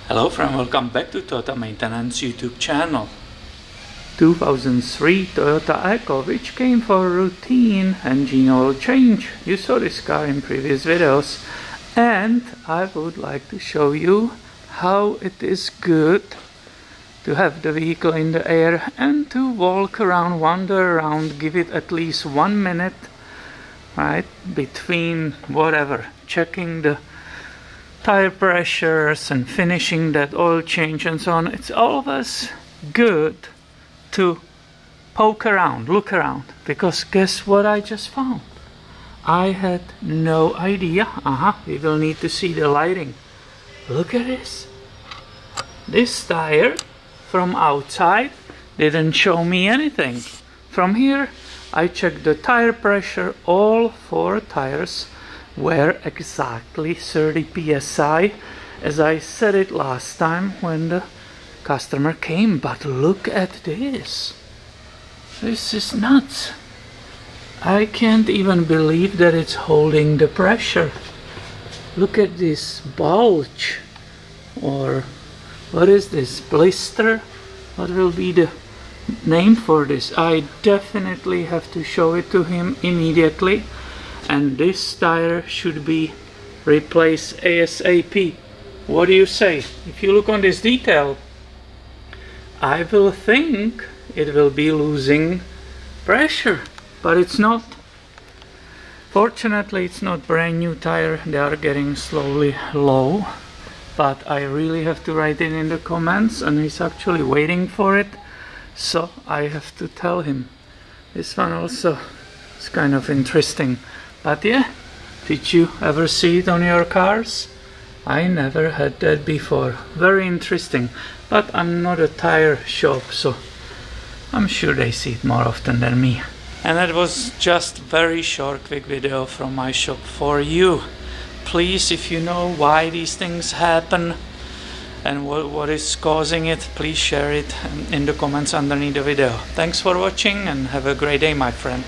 Hello friend, welcome back to Toyota Maintenance YouTube channel. 2003 Toyota Echo, which came for routine engine oil change. You saw this car in previous videos, and I would like to show you how it is good to have the vehicle in the air and to walk around, wander around, give it at least 1 minute, right, between whatever, checking the tire pressures and finishing that oil change and so on. It's always good to poke around, look around, because guess what I just found? I had no idea. We will need to see the lighting. Look at this. This tire from outside didn't show me anything. From here I checked the tire pressure. All 4 tires were exactly 30 psi, as I said it last time when the customer came. But look at this. This is nuts. I can't even believe that it's holding the pressure. Look at this bulge, or what is this, blister? What will be the name for this? I definitely have to show it to him immediately. And this tire should be replaced ASAP. What do you say? If you look on this detail, I will think it will be losing pressure, but it's not. Fortunately, it's not brand new tire. They are getting slowly low, but I really have to write it in the comments, and he's actually waiting for it, so I have to tell him. This one also is kind of interesting. But yeah, did you ever see it on your cars? I never had that before. Very interesting. But I'm not a tire shop, so I'm sure they see it more often than me. And that was just very short, quick video from my shop for you. Please, if you know why these things happen and what is causing it, please share it in the comments underneath the video. Thanks for watching and have a great day, my friend.